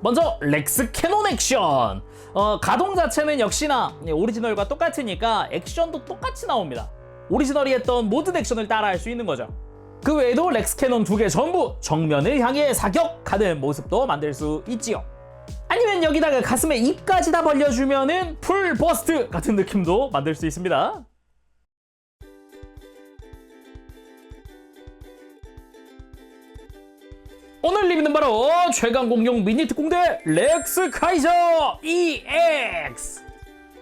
먼저 렉스 캐논 액션. 가동 자체는 역시나 오리지널과 똑같으니까 액션도 똑같이 나옵니다. 오리지널이 했던 모든 액션을 따라할 수 있는 거죠. 그 외에도 렉스 캐논 2개 전부 정면을 향해 사격하는 모습도 만들 수 있지요. 아니면 여기다가 가슴에 입까지 다 벌려주면은 풀 버스트 같은 느낌도 만들 수 있습니다. 오늘 리뷰는 바로 최강 공룡 미니 특공대 렉스 카이저 EX.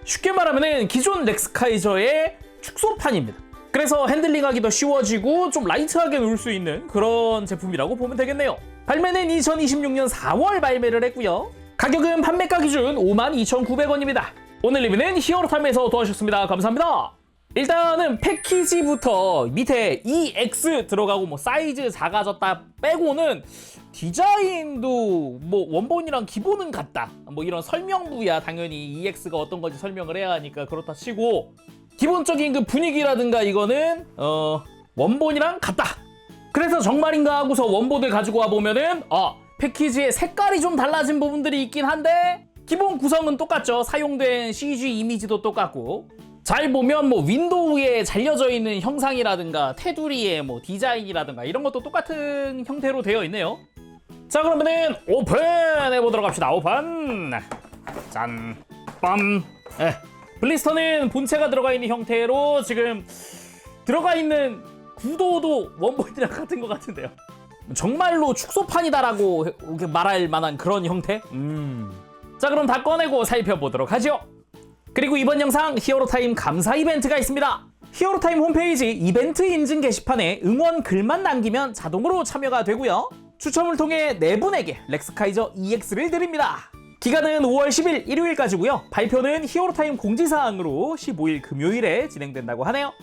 쉽게 말하면 기존 렉스 카이저의 축소판입니다. 그래서 핸들링하기도 쉬워지고 좀 라이트하게 놀 수 있는 그런 제품이라고 보면 되겠네요. 발매는 2026년 4월 발매를 했고요. 가격은 판매가 기준 52,900원입니다. 오늘 리뷰는 히어로타임에서 도와주셨습니다. 감사합니다. 일단은 패키지부터 밑에 EX 들어가고 뭐 사이즈 작아졌다 빼고는 디자인도 뭐 원본이랑 기본은 같다. 뭐 이런 설명부야 당연히 EX가 어떤 건지 설명을 해야 하니까 그렇다 치고 기본적인 그 분위기라든가 이거는 원본이랑 같다. 그래서 정말인가 하고서 원본을 가지고 와 보면은 패키지의 색깔이 좀 달라진 부분들이 있긴 한데 기본 구성은 똑같죠. 사용된 CG 이미지도 똑같고 잘 보면 뭐 윈도우에 잘려져 있는 형상이라든가 테두리의 뭐 디자인이라든가 이런 것도 똑같은 형태로 되어 있네요. 자, 그러면은 오픈해 보도록 합시다. 오픈. 짠. 빰. 블리스터는 본체가 들어가 있는 형태로 지금 들어가 있는 구도도 원본이랑 같은 것 같은데요. 정말로 축소판이다라고 이렇게 말할 만한 그런 형태? 자, 그럼 다 꺼내고 살펴보도록 하죠. 그리고 이번 영상 히어로타임 감사 이벤트가 있습니다. 히어로타임 홈페이지 이벤트 인증 게시판에 응원 글만 남기면 자동으로 참여가 되고요. 추첨을 통해 4분에게 렉스카이저 EX를 드립니다. 기간은 5월 10일 일요일까지고요. 발표는 히어로타임 공지사항으로 15일 금요일에 진행된다고 하네요.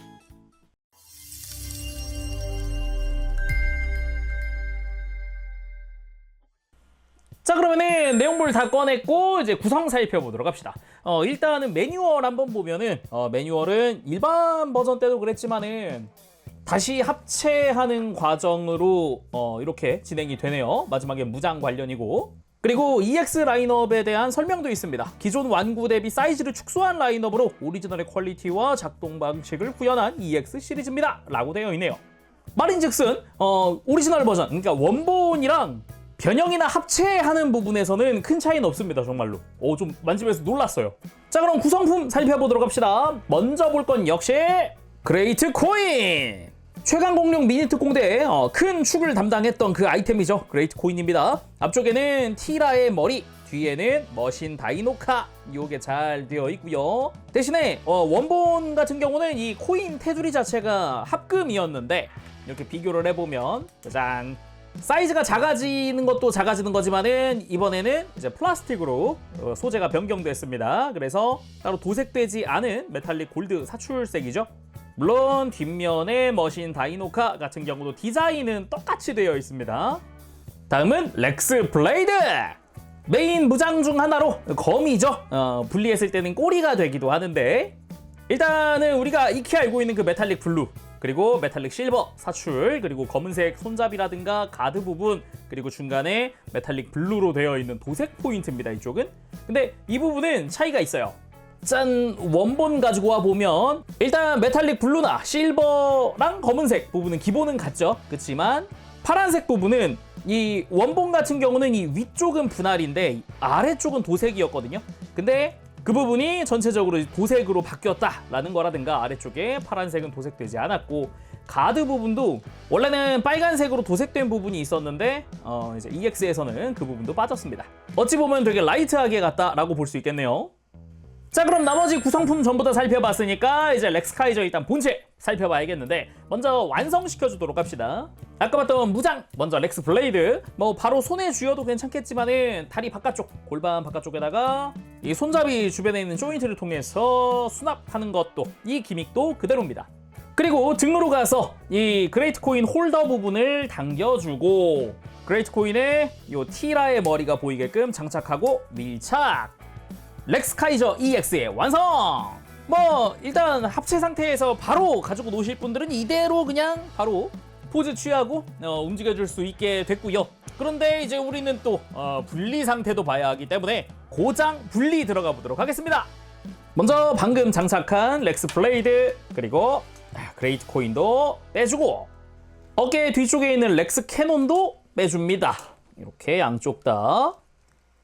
자, 그러면은 내용물 다 꺼냈고 이제 구성 살펴보도록 합시다. 일단은 매뉴얼 한번 보면은 매뉴얼은 일반 버전 때도 그랬지만은 다시 합체하는 과정으로 이렇게 진행이 되네요. 마지막에 무장 관련이고 그리고 EX 라인업에 대한 설명도 있습니다. 기존 완구 대비 사이즈를 축소한 라인업으로 오리지널의 퀄리티와 작동 방식을 구현한 EX 시리즈입니다 라고 되어 있네요. 말인즉슨 오리지널 버전 그러니까 원본이랑 변형이나 합체하는 부분에서는 큰 차이는 없습니다. 정말로 좀 만지면서 놀랐어요. 자, 그럼 구성품 살펴보도록 합시다. 먼저 볼 건 역시 그레이트 코인! 최강 공룡 미니 특공대의 큰 축을 담당했던 그 아이템이죠. 그레이트 코인입니다. 앞쪽에는 티라의 머리, 뒤에는 머신 다이노카 이게 잘 되어 있고요. 대신에 원본 같은 경우는 이 코인 테두리 자체가 합금이었는데 이렇게 비교를 해보면 짜잔! 사이즈가 작아지는 것도 작아지는 거지만은 이번에는 이제 플라스틱으로 소재가 변경됐습니다. 그래서 따로 도색되지 않은 메탈릭 골드 사출색이죠. 물론 뒷면에 머신 다이노카 같은 경우도 디자인은 똑같이 되어 있습니다. 다음은 렉스 블레이드! 메인 무장 중 하나로 검이죠. 분리했을 때는 꼬리가 되기도 하는데 일단은 우리가 익히 알고 있는 그 메탈릭 블루 그리고 메탈릭 실버 사출 그리고 검은색 손잡이라든가 가드 부분 그리고 중간에 메탈릭 블루로 되어 있는 도색 포인트입니다. 이쪽은. 근데 이 부분은 차이가 있어요. 짠! 원본 가지고 와 보면 일단 메탈릭 블루나 실버랑 검은색 부분은 기본은 같죠. 그렇지만 파란색 부분은 이 원본 같은 경우는 이 위쪽은 분할인데 아래쪽은 도색이었거든요. 근데 그 부분이 전체적으로 도색으로 바뀌었다라는 거라든가 아래쪽에 파란색은 도색되지 않았고 가드 부분도 원래는 빨간색으로 도색된 부분이 있었는데 이제 EX에서는 그 부분도 빠졌습니다. 어찌 보면 되게 라이트하게 갔다라고 볼 수 있겠네요. 자, 그럼 나머지 구성품 전부 다 살펴봤으니까 이제 렉스카이저 일단 본체 살펴봐야겠는데 먼저 완성시켜주도록 합시다. 아까 봤던 무장 먼저 렉스 블레이드 뭐 바로 손에 쥐어도 괜찮겠지만은 다리 바깥쪽 골반 바깥쪽에다가 이 손잡이 주변에 있는 조인트를 통해서 수납하는 것도 이 기믹도 그대로입니다. 그리고 등으로 가서 이 그레이트 코인 홀더 부분을 당겨주고 그레이트 코인에 이 티라의 머리가 보이게끔 장착하고 밀착. 렉스카이저 EX의 완성! 뭐 일단 합체 상태에서 바로 가지고 노실 분들은 이대로 그냥 바로 포즈 취하고 움직여줄 수 있게 됐고요. 그런데 이제 우리는 또 분리 상태도 봐야 하기 때문에 고장 분리 들어가 보도록 하겠습니다. 먼저 방금 장착한 렉스 블레이드, 그리고 그레이트 코인도 빼주고, 어깨 뒤쪽에 있는 렉스 캐논도 빼줍니다. 이렇게 양쪽 다.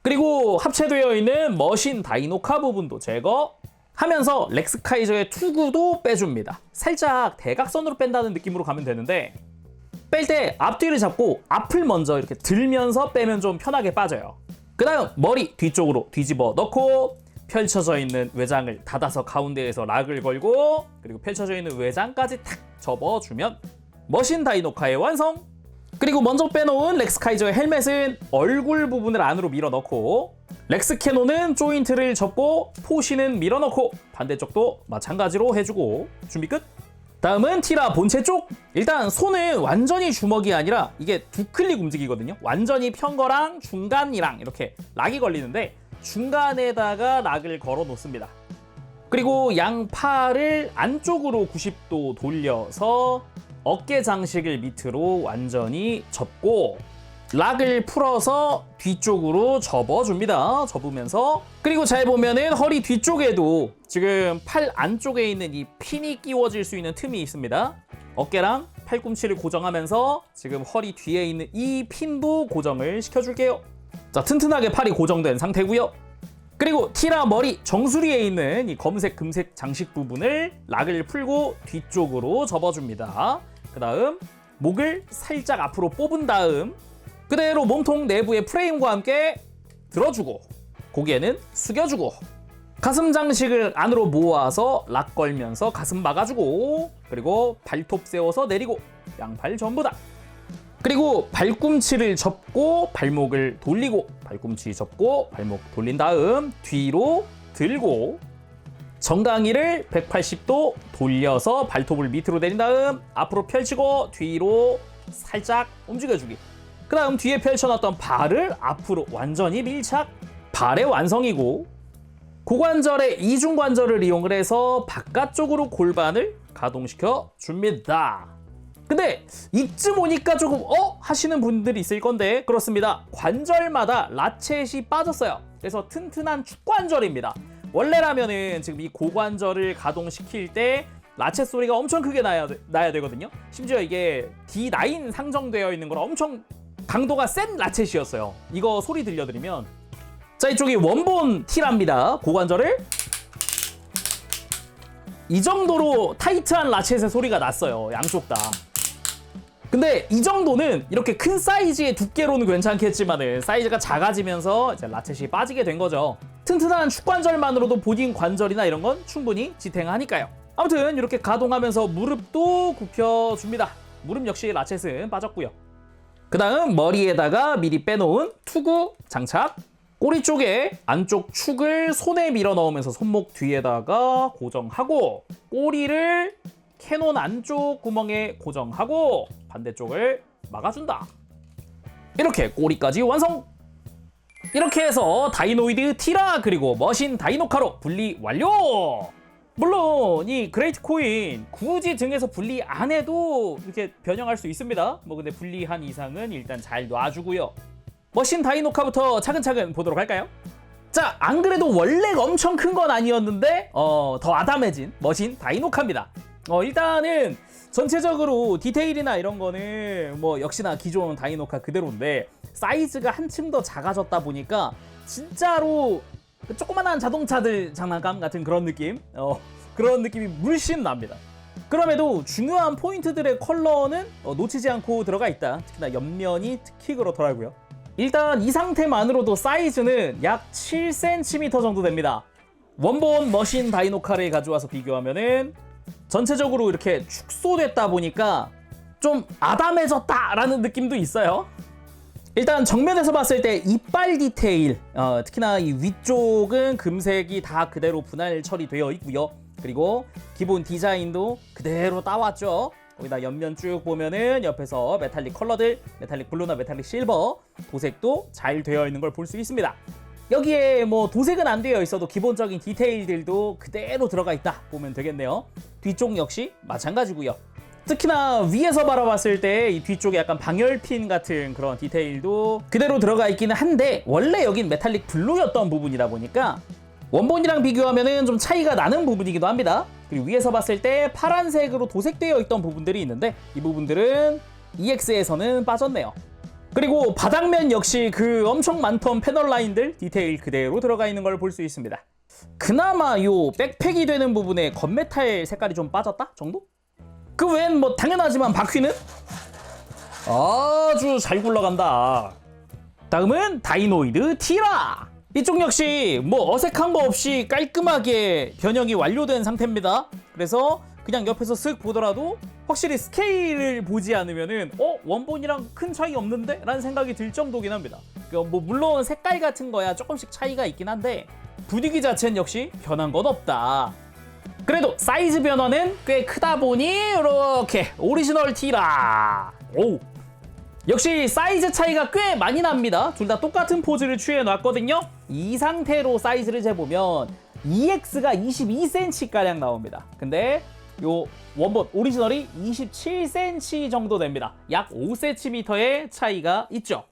그리고 합체되어 있는 머신 다이노카 부분도 제거하면서 렉스 카이저의 투구도 빼줍니다. 살짝 대각선으로 뺀다는 느낌으로 가면 되는데, 뺄 때 앞뒤를 잡고 앞을 먼저 이렇게 들면서 빼면 좀 편하게 빠져요. 그 다음 머리 뒤쪽으로 뒤집어 넣고, 펼쳐져 있는 외장을 닫아서 가운데에서 락을 걸고, 그리고 펼쳐져 있는 외장까지 탁 접어주면 머신 다이노카의 완성! 그리고 먼저 빼놓은 렉스 카이저의 헬멧은 얼굴 부분을 안으로 밀어 넣고, 렉스 캐논은 조인트를 접고 포시는 밀어 넣고, 반대쪽도 마찬가지로 해주고, 준비 끝! 다음은 티라 본체 쪽! 일단 손은 완전히 주먹이 아니라 이게 두 클릭 움직이거든요. 완전히 편 거랑 중간이랑 이렇게 락이 걸리는데, 중간에다가 락을 걸어 놓습니다. 그리고 양팔을 안쪽으로 90도 돌려서 어깨 장식을 밑으로 완전히 접고, 락을 풀어서 뒤쪽으로 접어줍니다. 접으면서, 그리고 잘 보면은 허리 뒤쪽에도 지금 팔 안쪽에 있는 이 핀이 끼워질 수 있는 틈이 있습니다. 어깨랑 팔꿈치를 고정하면서 지금 허리 뒤에 있는 이 핀도 고정을 시켜줄게요. 자, 튼튼하게 팔이 고정된 상태고요. 그리고 티라 머리 정수리에 있는 이 검색 금색 장식 부분을 락을 풀고 뒤쪽으로 접어줍니다. 그 다음 목을 살짝 앞으로 뽑은 다음 그대로 몸통 내부의 프레임과 함께 들어주고, 고개는 숙여주고, 가슴 장식을 안으로 모아서 락 걸면서 가슴 막아주고, 그리고 발톱 세워서 내리고, 양팔 전부 다. 그리고 발꿈치를 접고 발목을 돌리고, 발꿈치 접고 발목 돌린 다음 뒤로 들고, 정강이를 180도 돌려서 발톱을 밑으로 내린 다음 앞으로 펼치고 뒤로 살짝 움직여주기. 그 다음 뒤에 펼쳐놨던 발을 앞으로 완전히 밀착. 발의 완성이고, 고관절의 이중관절을 이용을 해서 바깥쪽으로 골반을 가동시켜 줍니다. 근데 이쯤 오니까 조금 하시는 분들이 있을 건데, 그렇습니다. 관절마다 라쳇이 빠졌어요. 그래서 튼튼한 축관절입니다. 원래라면은 지금 이 고관절을 가동시킬 때 라쳇 소리가 엄청 크게 나야 되거든요. 심지어 이게 D9 상정되어 있는 거라 엄청 강도가 센 라쳇이었어요. 이거 소리 들려드리면, 자, 이쪽이 원본 티라입니다. 고관절을 이 정도로 타이트한 라쳇의 소리가 났어요. 양쪽 다. 근데 이 정도는 이렇게 큰 사이즈의 두께로는 괜찮겠지만은 사이즈가 작아지면서 이제 라쳇이 빠지게 된 거죠. 튼튼한 축관절만으로도 본인 관절이나 이런 건 충분히 지탱하니까요. 아무튼 이렇게 가동하면서 무릎도 굽혀줍니다. 무릎 역시 라쳇은 빠졌고요. 그 다음 머리에다가 미리 빼놓은 투구 장착. 꼬리 쪽에 안쪽 축을 손에 밀어 넣으면서 손목 뒤에다가 고정하고, 꼬리를 캐논 안쪽 구멍에 고정하고 반대쪽을 막아준다. 이렇게 꼬리까지 완성! 이렇게 해서 다이노이드 티라 그리고 머신 다이노카로 분리 완료! 물론 이 그레이트 코인 굳이 등에서 분리 안 해도 이렇게 변형할 수 있습니다. 뭐 근데 분리한 이상은 일단 잘 놔주고요. 머신 다이노카부터 차근차근 보도록 할까요? 자, 안 그래도 원래 엄청 큰 건 아니었는데 더 아담해진 머신 다이노카입니다. 일단은 전체적으로 디테일이나 이런 거는 뭐 역시나 기존 다이노카 그대로인데, 사이즈가 한층 더 작아졌다 보니까 진짜로 조그만한 자동차들 장난감 같은 그런 느낌, 그런 느낌이 물씬 납니다. 그럼에도 중요한 포인트들의 컬러는 놓치지 않고 들어가 있다. 특히나 옆면이 특히 그렇더라고요. 일단 이 상태만으로도 사이즈는 약 7cm 정도 됩니다. 원본 머신 다이노카를 가져와서 비교하면은 전체적으로 이렇게 축소됐다 보니까 좀 아담해졌다라는 느낌도 있어요. 일단 정면에서 봤을 때 이빨 디테일, 특히나 이 위쪽은 금색이 다 그대로 분할 처리되어 있고요. 그리고 기본 디자인도 그대로 따왔죠. 거기다 옆면 쭉 보면은 옆에서 메탈릭 컬러들, 메탈릭 블루나 메탈릭 실버, 도색도 잘 되어 있는 걸 볼 수 있습니다. 여기에 뭐 도색은 안 되어 있어도 기본적인 디테일들도 그대로 들어가 있다 보면 되겠네요. 뒤쪽 역시 마찬가지고요. 특히나 위에서 바라봤을 때 이 뒤쪽에 약간 방열핀 같은 그런 디테일도 그대로 들어가 있기는 한데 원래 여긴 메탈릭 블루였던 부분이다 보니까 원본이랑 비교하면은 좀 차이가 나는 부분이기도 합니다. 그리고 위에서 봤을 때 파란색으로 도색되어 있던 부분들이 있는데 이 부분들은 EX에서는 빠졌네요. 그리고 바닥면 역시 그 엄청 많던 패널 라인들 디테일 그대로 들어가 있는 걸 볼 수 있습니다. 그나마 요 백팩이 되는 부분에 건메탈 색깔이 좀 빠졌다 정도? 그 외엔 뭐 당연하지만 바퀴는 아주 잘 굴러간다. 다음은 다이노이드 티라. 이쪽 역시 뭐 어색한 거 없이 깔끔하게 변형이 완료된 상태입니다. 그래서 그냥 옆에서 쓱 보더라도 확실히 스케일을 보지 않으면은 원본이랑 큰 차이 없는데? 라는 생각이 들 정도긴 합니다. 뭐 물론 색깔 같은 거야 조금씩 차이가 있긴 한데 분위기 자체는 역시 변한 건 없다. 그래도 사이즈 변화는 꽤 크다 보니 이렇게 오리지널 티라. 오, 역시 사이즈 차이가 꽤 많이 납니다. 둘 다 똑같은 포즈를 취해 놨거든요. 이 상태로 사이즈를 재보면 EX가 22cm가량 나옵니다. 근데 요 원본 오리지널이 27cm 정도 됩니다. 약 5cm의 차이가 있죠.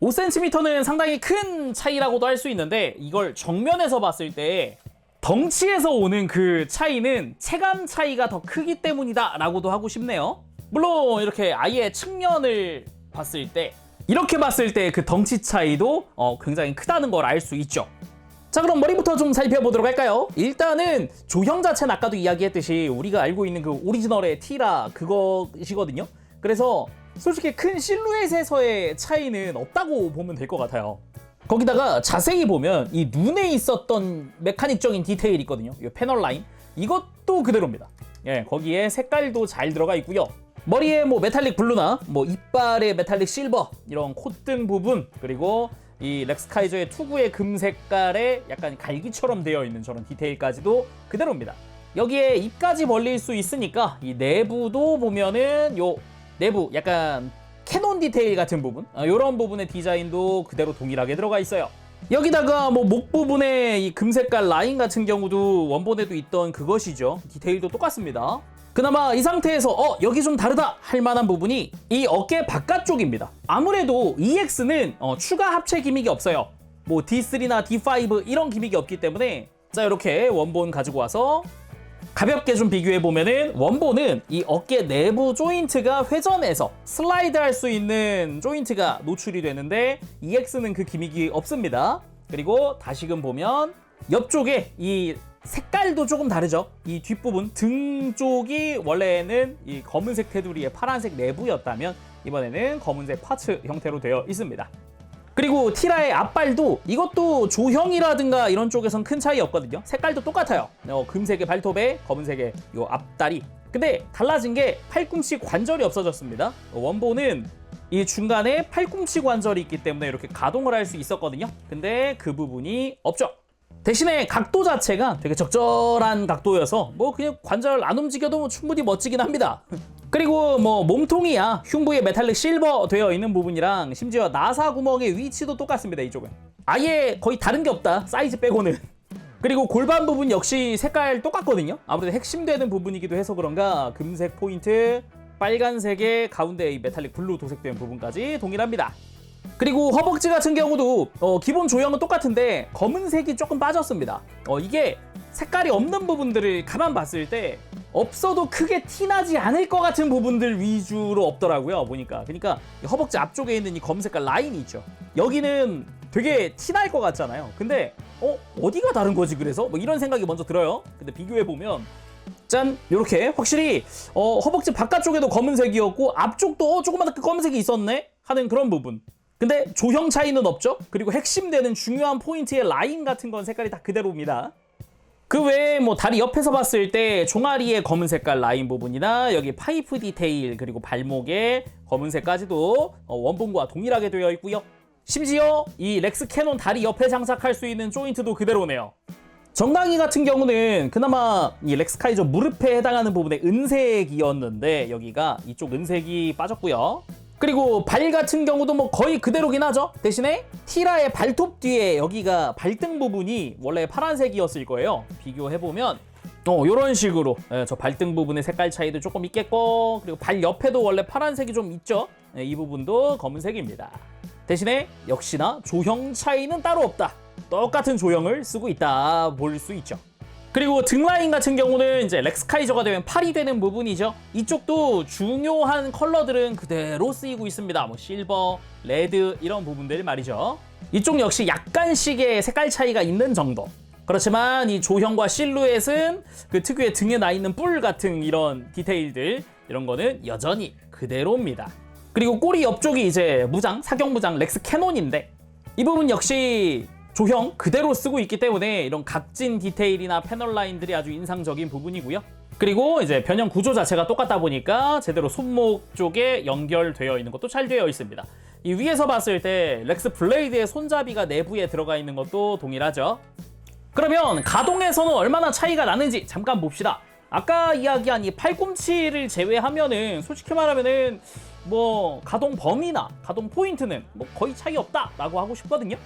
5cm는 상당히 큰 차이라고도 할 수 있는데 이걸 정면에서 봤을 때 덩치에서 오는 그 차이는 체감 차이가 더 크기 때문이다 라고도 하고 싶네요. 물론 이렇게 아예 측면을 봤을 때 이렇게 봤을 때 그 덩치 차이도 굉장히 크다는 걸 알 수 있죠. 자, 그럼 머리부터 좀 살펴보도록 할까요? 일단은 조형 자체는 아까도 이야기했듯이 우리가 알고 있는 그 오리지널의 티라 그것이거든요. 그래서 솔직히 큰 실루엣에서의 차이는 없다고 보면 될 것 같아요. 거기다가 자세히 보면 이 눈에 있었던 메카닉적인 디테일이 있거든요. 이 패널 라인 이것도 그대로입니다. 예, 거기에 색깔도 잘 들어가 있고요. 머리에 뭐 메탈릭 블루나 뭐 이빨에 메탈릭 실버 이런 콧등 부분 그리고 이 렉스카이저의 투구의 금 색깔에 약간 갈기처럼 되어 있는 저런 디테일까지도 그대로입니다. 여기에 입까지 벌릴 수 있으니까 이 내부도 보면은 요 내부 약간 캐논 디테일 같은 부분 이런 부분의 디자인도 그대로 동일하게 들어가 있어요. 여기다가 뭐 목 부분에 이 금색깔 라인 같은 경우도 원본에도 있던 그것이죠. 디테일도 똑같습니다. 그나마 이 상태에서 여기 좀 다르다 할 만한 부분이 이 어깨 바깥쪽입니다. 아무래도 EX는 추가 합체 기믹이 없어요. 뭐 D3나 D5 이런 기믹이 없기 때문에 자 이렇게 원본 가지고 와서 가볍게 좀 비교해 보면은 원본은 이 어깨 내부 조인트가 회전해서 슬라이드 할 수 있는 조인트가 노출이 되는데 EX는 그 기믹이 없습니다. 그리고 다시금 보면 옆쪽에 이 색깔도 조금 다르죠. 이 뒷부분 등 쪽이 원래는 이 검은색 테두리의 파란색 내부였다면 이번에는 검은색 파츠 형태로 되어 있습니다. 그리고 티라의 앞발도 이것도 조형이라든가 이런 쪽에선 큰 차이 없거든요. 색깔도 똑같아요. 금색의 발톱에 검은색의 요 앞다리. 근데 달라진 게 팔꿈치 관절이 없어졌습니다. 원본은 이 중간에 팔꿈치 관절이 있기 때문에 이렇게 가동을 할 수 있었거든요. 근데 그 부분이 없죠. 대신에 각도 자체가 되게 적절한 각도여서 뭐 그냥 관절 안 움직여도 뭐 충분히 멋지긴 합니다. 그리고 뭐 몸통이야 흉부에 메탈릭 실버 되어 있는 부분이랑 심지어 나사 구멍의 위치도 똑같습니다. 이쪽은 아예 거의 다른 게 없다 사이즈 빼고는. 그리고 골반 부분 역시 색깔 똑같거든요. 아무래도 핵심되는 부분이기도 해서 그런가 금색 포인트 빨간색의 가운데 이 메탈릭 블루 도색된 부분까지 동일합니다. 그리고 허벅지 같은 경우도 기본 조형은 똑같은데 검은색이 조금 빠졌습니다. 이게 색깔이 없는 부분들을 가만 봤을 때 없어도 크게 티나지 않을 것 같은 부분들 위주로 없더라고요. 보니까 그러니까 허벅지 앞쪽에 있는 이 검은색깔 라인이 있죠. 여기는 되게 티날 것 같잖아요. 근데 어디가 다른 거지 그래서? 뭐 이런 생각이 먼저 들어요. 근데 비교해보면 짠! 요렇게 확실히 허벅지 바깥쪽에도 검은색이었고 앞쪽도 조그맣게 검은색이 있었네? 하는 그런 부분. 근데 조형 차이는 없죠? 그리고 핵심되는 중요한 포인트의 라인 같은 건 색깔이 다 그대로입니다. 그 외에 뭐 다리 옆에서 봤을 때 종아리의 검은 색깔 라인 부분이나 여기 파이프 디테일 그리고 발목의 검은색까지도 원본과 동일하게 되어 있고요. 심지어 이 렉스 캐논 다리 옆에 장착할 수 있는 조인트도 그대로네요. 정강이 같은 경우는 그나마 이 렉스카이저 무릎에 해당하는 부분의 은색이었는데 여기가 이쪽 은색이 빠졌고요. 그리고 발 같은 경우도 뭐 거의 그대로긴 하죠. 대신에 티라의 발톱 뒤에 여기가 발등 부분이 원래 파란색이었을 거예요. 비교해보면 요런 식으로 저 발등 부분의 색깔 차이도 조금 있겠고, 그리고 발 옆에도 원래 파란색이 좀 있죠. 이 부분도 검은색입니다. 대신에 역시나 조형 차이는 따로 없다. 똑같은 조형을 쓰고 있다 볼 수 있죠. 그리고 등 라인 같은 경우는 이제 렉스카이저가 되면 팔이 되는 부분이죠. 이쪽도 중요한 컬러들은 그대로 쓰이고 있습니다. 뭐 실버, 레드 이런 부분들 말이죠. 이쪽 역시 약간씩의 색깔 차이가 있는 정도. 그렇지만 이 조형과 실루엣은 그 특유의 등에 나 있는 뿔 같은 이런 디테일들, 이런 거는 여전히 그대로입니다. 그리고 꼬리 옆쪽이 이제 무장, 사격 무장 렉스 캐논인데, 이 부분 역시 조형 그대로 쓰고 있기 때문에 이런 각진 디테일이나 패널 라인들이 아주 인상적인 부분이고요. 그리고 이제 변형 구조 자체가 똑같다 보니까 제대로 손목 쪽에 연결되어 있는 것도 잘 되어 있습니다. 이 위에서 봤을 때 렉스 블레이드의 손잡이가 내부에 들어가 있는 것도 동일하죠. 그러면 가동에서는 얼마나 차이가 나는지 잠깐 봅시다. 아까 이야기한 이 팔꿈치를 제외하면은 솔직히 말하면은 뭐 가동 범위나 가동 포인트는 뭐 거의 차이 없다라고 하고 싶거든요.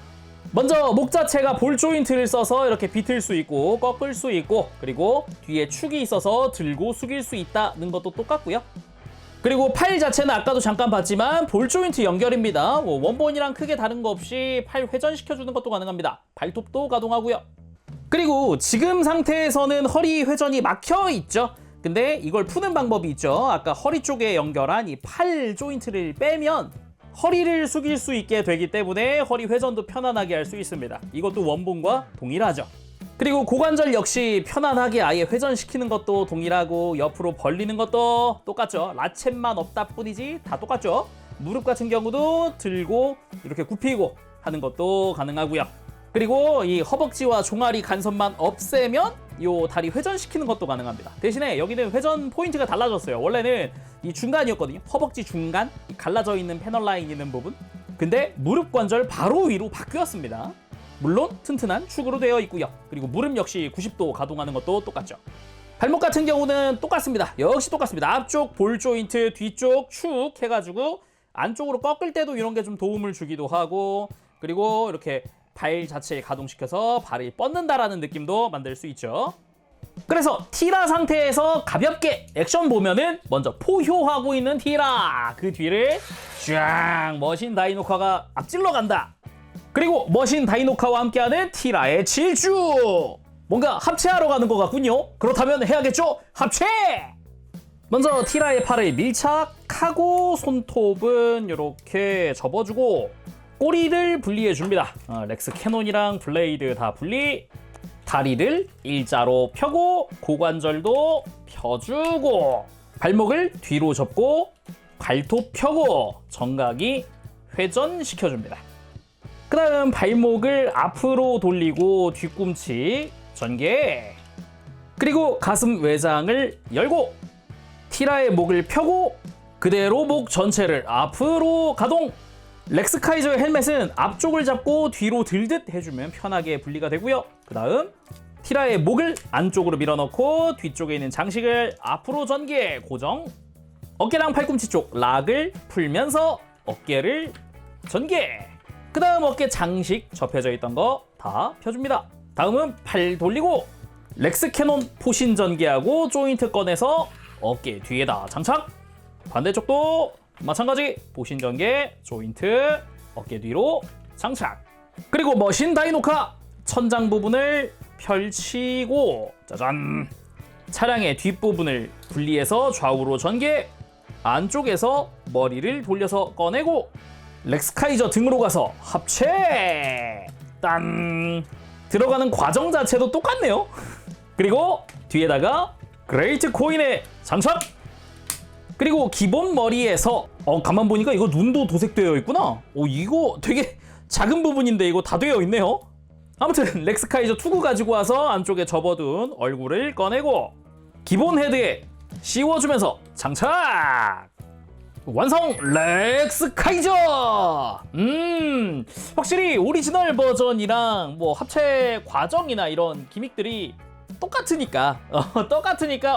먼저 목 자체가 볼 조인트를 써서 이렇게 비틀 수 있고 꺾을 수 있고, 그리고 뒤에 축이 있어서 들고 숙일 수 있다는 것도 똑같고요. 그리고 팔 자체는 아까도 잠깐 봤지만 볼 조인트 연결입니다. 원본이랑 크게 다른 거 없이 팔 회전시켜주는 것도 가능합니다. 발톱도 가동하고요. 그리고 지금 상태에서는 허리 회전이 막혀 있죠. 근데 이걸 푸는 방법이 있죠. 아까 허리 쪽에 연결한 이 팔 조인트를 빼면 허리를 숙일 수 있게 되기 때문에 허리 회전도 편안하게 할 수 있습니다. 이것도 원본과 동일하죠. 그리고 고관절 역시 편안하게 아예 회전시키는 것도 동일하고, 옆으로 벌리는 것도 똑같죠. 라쳇만 없다 뿐이지 다 똑같죠. 무릎 같은 경우도 들고 이렇게 굽히고 하는 것도 가능하고요. 그리고 이 허벅지와 종아리 간선만 없애면 이 다리 회전시키는 것도 가능합니다. 대신에 여기는 회전 포인트가 달라졌어요. 원래는 이 중간이었거든요. 허벅지 중간, 갈라져 있는 패널 라인 있는 부분. 근데 무릎 관절 바로 위로 바뀌었습니다. 물론 튼튼한 축으로 되어 있고요. 그리고 무릎 역시 90도 가동하는 것도 똑같죠. 발목 같은 경우는 똑같습니다. 역시 똑같습니다. 앞쪽 볼 조인트, 뒤쪽 축 해가지고 안쪽으로 꺾을 때도 이런 게 좀 도움을 주기도 하고, 그리고 이렇게 발 자체에 가동시켜서 발을 뻗는다라는 느낌도 만들 수 있죠. 그래서 티라 상태에서 가볍게 액션 보면은 먼저 포효하고 있는 티라, 그 뒤를 쫙 머신 다이노카가 앞질러 간다. 그리고 머신 다이노카와 함께하는 티라의 질주, 뭔가 합체하러 가는 것 같군요. 그렇다면 해야겠죠? 합체! 먼저 티라의 팔을 밀착하고 손톱은 이렇게 접어주고 꼬리를 분리해 줍니다. 렉스 캐논이랑 블레이드 다 분리. 다리를 일자로 펴고 고관절도 펴주고, 발목을 뒤로 접고 발톱 펴고 정강이 회전시켜줍니다. 그 다음 발목을 앞으로 돌리고 뒤꿈치 전개, 그리고 가슴 외장을 열고 티라의 목을 펴고 그대로 목 전체를 앞으로 가동. 렉스카이저의 헬멧은 앞쪽을 잡고 뒤로 들듯 해주면 편하게 분리가 되고요. 그 다음 티라의 목을 안쪽으로 밀어넣고 뒤쪽에 있는 장식을 앞으로 전개 고정. 어깨랑 팔꿈치 쪽 락을 풀면서 어깨를 전개. 그 다음 어깨 장식 접혀져 있던 거 다 펴줍니다. 다음은 팔 돌리고 렉스 캐논 포신 전개하고 조인트 꺼내서 어깨 뒤에다 장착. 반대쪽도 마찬가지 포신 전개, 조인트, 어깨 뒤로 장착. 그리고 머신 다이노카 천장 부분을 펼치고 짜잔, 차량의 뒷부분을 분리해서 좌우로 전개. 안쪽에서 머리를 돌려서 꺼내고 렉스카이저 등으로 가서 합체. 딴, 들어가는 과정 자체도 똑같네요. 그리고 뒤에다가 그레이트 코인에 장착. 그리고 기본 머리에서 가만 보니까 이거 눈도 도색되어 있구나. 이거 되게 작은 부분인데 이거 다 되어 있네요. 아무튼 렉스카이저 투구 가지고 와서 안쪽에 접어둔 얼굴을 꺼내고 기본 헤드에 씌워주면서 장착. 완성! 렉스카이저! 확실히 오리지널 버전이랑 뭐 합체 과정이나 이런 기믹들이 똑같으니까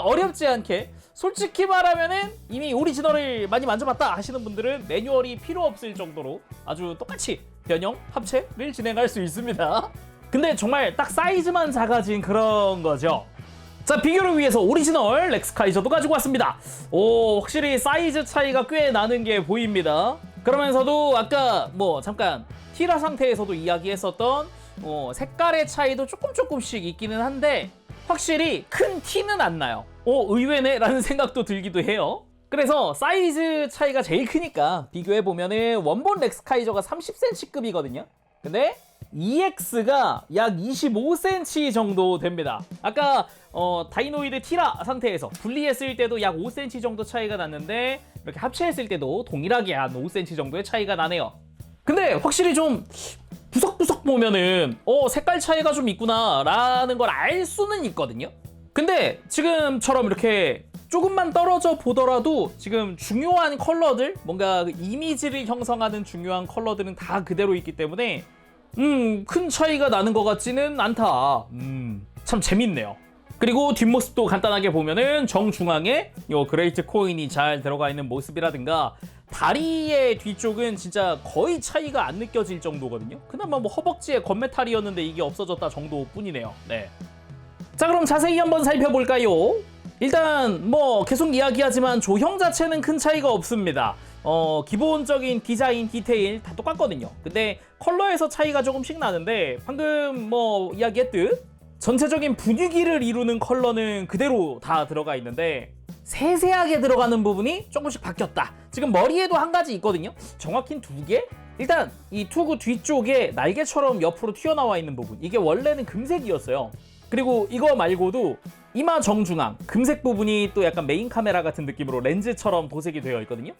어렵지 않게, 솔직히 말하면은 이미 오리지널을 많이 만져봤다 하시는 분들은 매뉴얼이 필요 없을 정도로 아주 똑같이 변형, 합체를 진행할 수 있습니다. 근데 정말 딱 사이즈만 작아진 그런 거죠. 자, 비교를 위해서 오리지널 렉스카이저도 가지고 왔습니다. 오, 확실히 사이즈 차이가 꽤 나는 게 보입니다. 그러면서도 아까 뭐 잠깐 티라 상태에서도 이야기했었던 색깔의 차이도 조금씩 있기는 한데 확실히 큰 티는 안 나요. 의외네 라는 생각도 들기도 해요. 그래서 사이즈 차이가 제일 크니까 비교해보면은 원본 렉스카이저가 30cm급이거든요. 근데 EX가 약 25cm 정도 됩니다. 아까 다이노이드 티라 상태에서 분리했을 때도 약 5cm 정도 차이가 났는데 이렇게 합체했을 때도 동일하게 한 5cm 정도의 차이가 나네요. 근데 확실히 좀 구석구석 보면은 색깔 차이가 좀 있구나 라는 걸 알 수는 있거든요. 근데 지금처럼 이렇게 조금만 떨어져 보더라도 지금 중요한 컬러들, 뭔가 이미지를 형성하는 중요한 컬러들은 다 그대로 있기 때문에 큰 차이가 나는 것 같지는 않다. 참 재밌네요. 그리고 뒷모습도 간단하게 보면은 정중앙에 요 그레이트 코인이 잘 들어가 있는 모습이라든가 다리의 뒤쪽은 진짜 거의 차이가 안 느껴질 정도거든요. 그나마 뭐 허벅지에 건메탈이었는데 이게 없어졌다 정도뿐이네요. 네. 자, 그럼 자세히 한번 살펴볼까요? 일단 뭐 계속 이야기하지만 조형 자체는 큰 차이가 없습니다. 기본적인 디자인, 디테일 다 똑같거든요. 근데 컬러에서 차이가 조금씩 나는데 방금 뭐 이야기했듯 전체적인 분위기를 이루는 컬러는 그대로 다 들어가 있는데 세세하게 들어가는 부분이 조금씩 바뀌었다. 지금 머리에도 한 가지 있거든요. 정확히는 두 개? 일단 이 투구 뒤쪽에 날개처럼 옆으로 튀어나와 있는 부분, 이게 원래는 금색이었어요. 그리고 이거 말고도 이마 정중앙 금색 부분이 또 약간 메인 카메라 같은 느낌으로 렌즈처럼 도색이 되어 있거든요.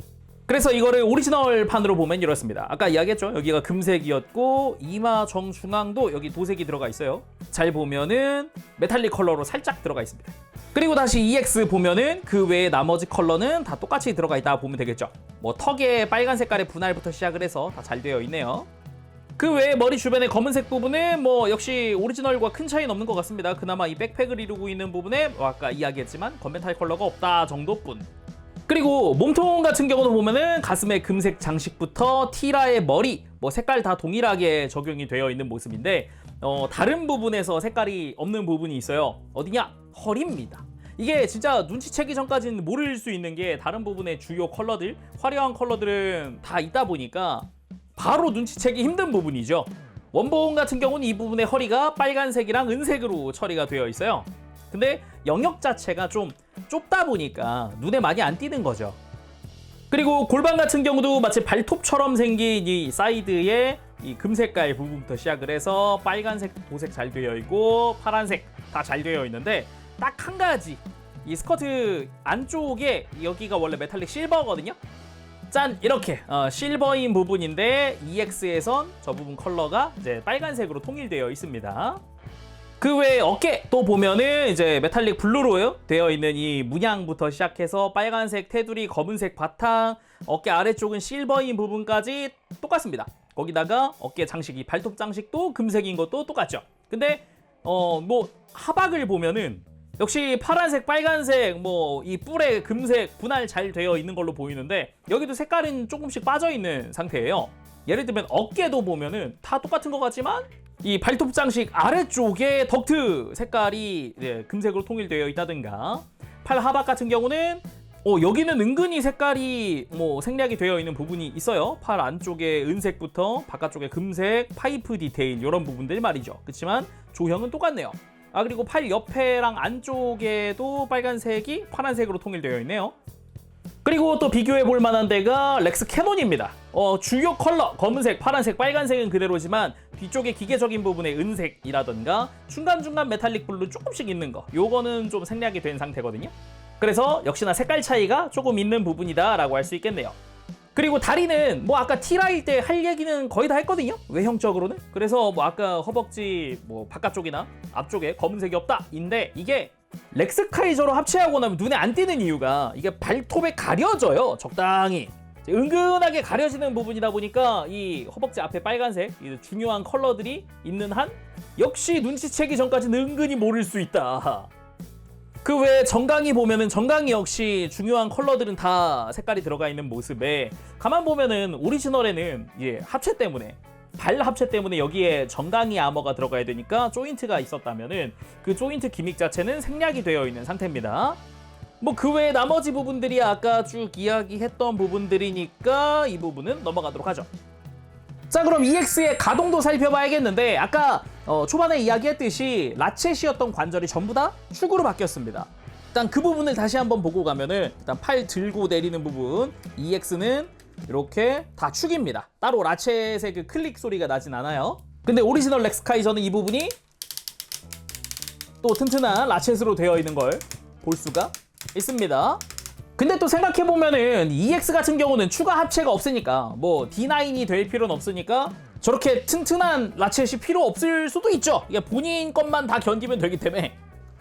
그래서 이거를 오리지널 판으로 보면 이렇습니다. 아까 이야기했죠. 여기가 금색이었고 이마 정중앙도 여기 도색이 들어가 있어요. 잘 보면은 메탈릭 컬러로 살짝 들어가 있습니다. 그리고 다시 EX 보면은 그 외에 나머지 컬러는 다 똑같이 들어가 있다 보면 되겠죠. 뭐 턱에 빨간 색깔의 분할부터 시작을 해서 다 잘 되어 있네요. 그 외에 머리 주변의 검은색 부분은 뭐 역시 오리지널과 큰 차이는 없는 것 같습니다. 그나마 이 백팩을 이루고 있는 부분에 아까 이야기했지만 건메탈 컬러가 없다 정도뿐. 그리고 몸통 같은 경우도 보면은 가슴에 금색 장식부터 티라의 머리 뭐 색깔 다 동일하게 적용이 되어 있는 모습인데 다른 부분에서 색깔이 없는 부분이 있어요. 어디냐? 허리입니다. 이게 진짜 눈치채기 전까지는 모를 수 있는 게 다른 부분의 주요 컬러들, 화려한 컬러들은 다 있다 보니까 바로 눈치채기 힘든 부분이죠. 원본 같은 경우는 이 부분의 허리가 빨간색이랑 은색으로 처리가 되어 있어요. 근데 영역 자체가 좀 좁다 보니까 눈에 많이 안 띄는 거죠. 그리고 골반 같은 경우도 마치 발톱처럼 생긴 이 사이드에 이 금색깔 부분부터 시작을 해서 빨간색 도색 잘 되어 있고 파란색 다 잘 되어 있는데 딱 한 가지, 이 스커트 안쪽에 여기가 원래 메탈릭 실버거든요. 짠! 이렇게 실버인 부분인데 EX에선 저 부분 컬러가 이제 빨간색으로 통일되어 있습니다. 그 외에 어깨 또 보면은 이제 메탈릭 블루로 되어 있는 이 문양부터 시작해서 빨간색 테두리, 검은색 바탕, 어깨 아래쪽은 실버인 부분까지 똑같습니다. 거기다가 어깨 장식이 발톱 장식도 금색인 것도 똑같죠. 근데 뭐 하박을 보면은 역시 파란색, 빨간색, 뭐 이 뿔에 금색 분할 잘 되어 있는 걸로 보이는데 여기도 색깔은 조금씩 빠져 있는 상태예요. 예를 들면 어깨도 보면은 다 똑같은 것 같지만 이 발톱 장식 아래쪽에 덕트 색깔이 금색으로 통일되어 있다든가 팔 하박 같은 경우는 여기는 은근히 색깔이 뭐 생략이 되어 있는 부분이 있어요. 팔 안쪽에 은색부터 바깥쪽에 금색, 파이프 디테일 이런 부분들 말이죠. 그렇지만 조형은 똑같네요. 그리고 팔 옆에랑 안쪽에도 빨간색이 파란색으로 통일되어 있네요. 그리고 또 비교해 볼 만한 데가 렉스 캐논입니다. 주요 컬러 검은색, 파란색, 빨간색은 그대로지만 뒤쪽에 기계적인 부분에 은색이라던가 중간중간 메탈릭 블루 조금씩 있는 거, 요거는 좀 생략이 된 상태거든요. 그래서 역시나 색깔 차이가 조금 있는 부분이다 라고 할 수 있겠네요. 그리고 다리는 뭐 아까 티라일 때 할 얘기는 거의 다 했거든요, 외형적으로는. 그래서 뭐 아까 허벅지 뭐 바깥쪽이나 앞쪽에 검은색이 없다 인데, 이게 렉스카이저로 합체하고 나면 눈에 안 띄는 이유가 이게 발톱에 가려져요. 적당히 은근하게 가려지는 부분이다 보니까 이 허벅지 앞에 빨간색 이 중요한 컬러들이 있는 한 역시 눈치채기 전까지는 은근히 모를 수 있다. 그 외에 정강이 보면은 정강이 역시 중요한 컬러들은 다 색깔이 들어가 있는 모습에 가만 보면은 오리지널에는 합체 때문에 발 합체 때문에 여기에 정강이 아머가 들어가야 되니까 조인트가 있었다면은 그 조인트 기믹 자체는 생략이 되어 있는 상태입니다. 뭐 그 외에 나머지 부분들이 아까 쭉 이야기했던 부분들이니까 이 부분은 넘어가도록 하죠. 자, 그럼 EX의 가동도 살펴봐야겠는데 아까 초반에 이야기했듯이 라쳇이었던 관절이 전부 다 축으로 바뀌었습니다. 일단 그 부분을 다시 한번 보고 가면은 일단 팔 들고 내리는 부분 EX는 이렇게 다 축입니다. 따로 라쳇의 그 클릭 소리가 나진 않아요. 근데 오리지널 렉스카이저는 이 부분이 또 튼튼한 라쳇으로 되어 있는 걸 볼 수가 있습니다. 근데 또 생각해보면은 EX 같은 경우는 추가 합체가 없으니까 뭐 D9이 될 필요는 없으니까 저렇게 튼튼한 라쳇이 필요 없을 수도 있죠. 이게 본인 것만 다 견디면 되기 때문에.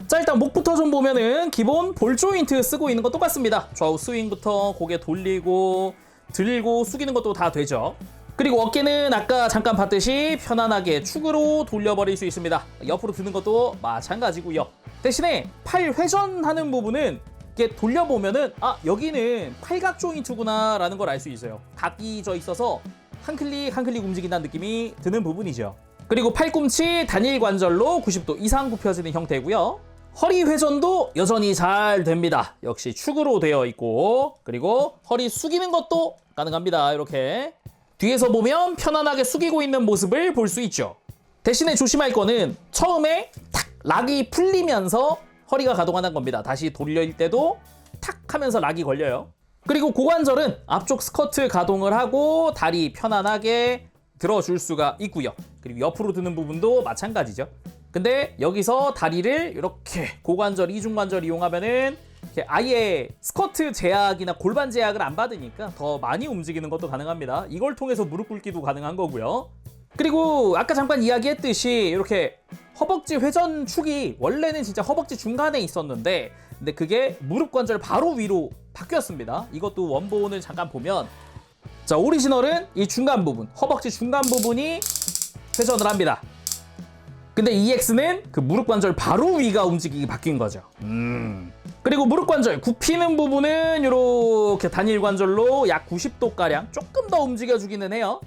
자, 일단 목부터 좀 보면은 기본 볼 조인트 쓰고 있는 거 똑같습니다. 좌우 스윙부터 고개 돌리고 들고 숙이는 것도 다 되죠. 그리고 어깨는 아까 잠깐 봤듯이 편안하게 축으로 돌려버릴 수 있습니다. 옆으로 드는 것도 마찬가지고요. 대신에 팔 회전하는 부분은 이렇게 돌려보면은 여기는 팔각 조인트구나 라는 걸 알 수 있어요. 각이 져 있어서 한 클릭 한 클릭 움직인다는 느낌이 드는 부분이죠. 그리고 팔꿈치 단일 관절로 90도 이상 굽혀지는 형태고요. 허리 회전도 여전히 잘 됩니다. 역시 축으로 되어 있고, 그리고 허리 숙이는 것도 가능합니다. 이렇게 뒤에서 보면 편안하게 숙이고 있는 모습을 볼 수 있죠. 대신에 조심할 거는 처음에 탁 락이 풀리면서 허리가 가동하는 겁니다. 다시 돌릴 때도 탁 하면서 락이 걸려요. 그리고 고관절은 앞쪽 스커트 가동을 하고 다리 편안하게 들어줄 수가 있고요. 그리고 옆으로 드는 부분도 마찬가지죠. 근데 여기서 다리를 이렇게 고관절, 이중관절 이용하면은 아예 스커트 제약이나 골반 제약을 안 받으니까 더 많이 움직이는 것도 가능합니다. 이걸 통해서 무릎 꿇기도 가능한 거고요. 그리고 아까 잠깐 이야기했듯이 이렇게 허벅지 회전 축이 원래는 진짜 허벅지 중간에 있었는데 근데 그게 무릎 관절 바로 위로 바뀌었습니다. 이것도 원본을 잠깐 보면 자, 오리지널은 이 중간 부분, 허벅지 중간 부분이 회전을 합니다. 근데 EX는 그 무릎 관절 바로 위가 움직이기 바뀐 거죠. 그리고 무릎 관절 굽히는 부분은 이렇게 단일 관절로 약 90도가량 조금 더 움직여주기는 해요.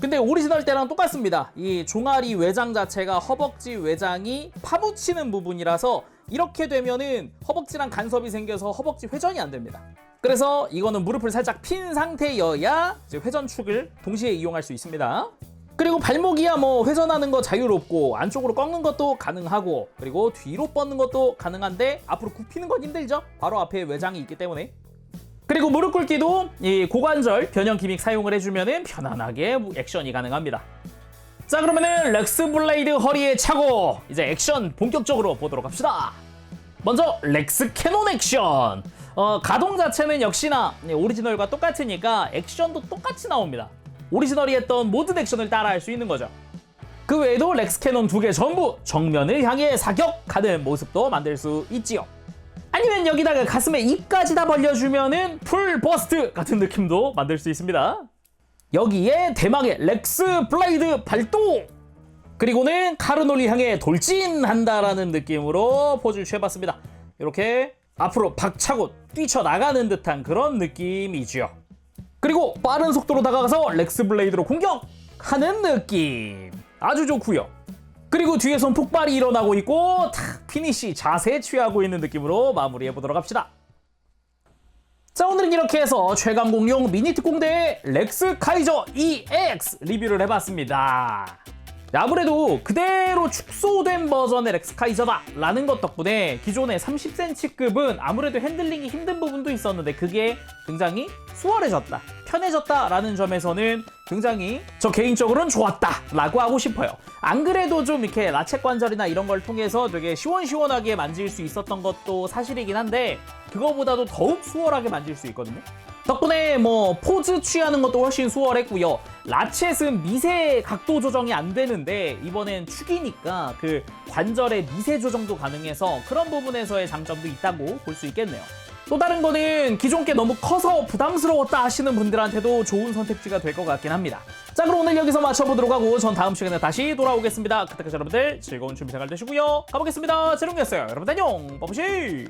근데 오리지널 때랑 똑같습니다. 이 종아리 외장 자체가 허벅지 외장이 파묻히는 부분이라서 이렇게 되면은 허벅지랑 간섭이 생겨서 허벅지 회전이 안 됩니다. 그래서 이거는 무릎을 살짝 핀 상태여야 이제 회전축을 동시에 이용할 수 있습니다. 그리고 발목이야 뭐 회전하는 거 자유롭고 안쪽으로 꺾는 것도 가능하고 그리고 뒤로 뻗는 것도 가능한데 앞으로 굽히는 건 힘들죠. 바로 앞에 외장이 있기 때문에. 그리고 무릎 꿇기도 이 고관절 변형 기믹 사용을 해주면은 편안하게 액션이 가능합니다. 자, 그러면은 렉스 블레이드 허리에 차고 이제 액션 본격적으로 보도록 합시다. 먼저 렉스 캐논 액션. 가동 자체는 역시나 오리지널과 똑같으니까 액션도 똑같이 나옵니다. 오리지널이 했던 모든 액션을 따라할 수 있는 거죠. 그 외에도 렉스 캐논 2개 전부 정면을 향해 사격하는 모습도 만들 수 있지요. 아니면 여기다가 가슴에 입까지 다 벌려주면은 풀 버스트 같은 느낌도 만들 수 있습니다. 여기에 대망의 렉스 블레이드 발동! 그리고는 카르놀리 향해 돌진한다라는 느낌으로 포즈를 취해봤습니다. 이렇게 앞으로 박차고 뛰쳐나가는 듯한 그런 느낌이죠. 그리고 빠른 속도로 다가가서 렉스 블레이드로 공격하는 느낌. 아주 좋고요. 그리고 뒤에선 폭발이 일어나고 있고 탁 피니시 자세 취하고 있는 느낌으로 마무리해보도록 합시다. 자, 오늘은 이렇게 해서 최강 공룡 미니 특공대의 렉스 카이저 EX 리뷰를 해봤습니다. 아무래도 그대로 축소된 버전의 렉스 카이저다 라는 것 덕분에 기존의 30cm급은 아무래도 핸들링이 힘든 부분도 있었는데 그게 굉장히 수월해졌다, 편해졌다 라는 점에서는 굉장히 저 개인적으로는 좋았다 라고 하고 싶어요. 안 그래도 좀 이렇게 라쳇 관절이나 이런 걸 통해서 되게 시원시원하게 만질 수 있었던 것도 사실이긴 한데 그거보다도 더욱 수월하게 만질 수 있거든요. 덕분에 뭐 포즈 취하는 것도 훨씬 수월했고요. 라쳇은 미세 각도 조정이 안 되는데 이번엔 축이니까 그 관절의 미세 조정도 가능해서 그런 부분에서의 장점도 있다고 볼 수 있겠네요. 또 다른 거는 기존 게 너무 커서 부담스러웠다 하시는 분들한테도 좋은 선택지가 될 것 같긴 합니다. 자, 그럼 오늘 여기서 마쳐보도록 하고 전 다음 시간에 다시 돌아오겠습니다. 그때까지 여러분들 즐거운 준비 생활 되시고요. 가보겠습니다. 재롱이었어요. 여러분 안녕. 빠부시.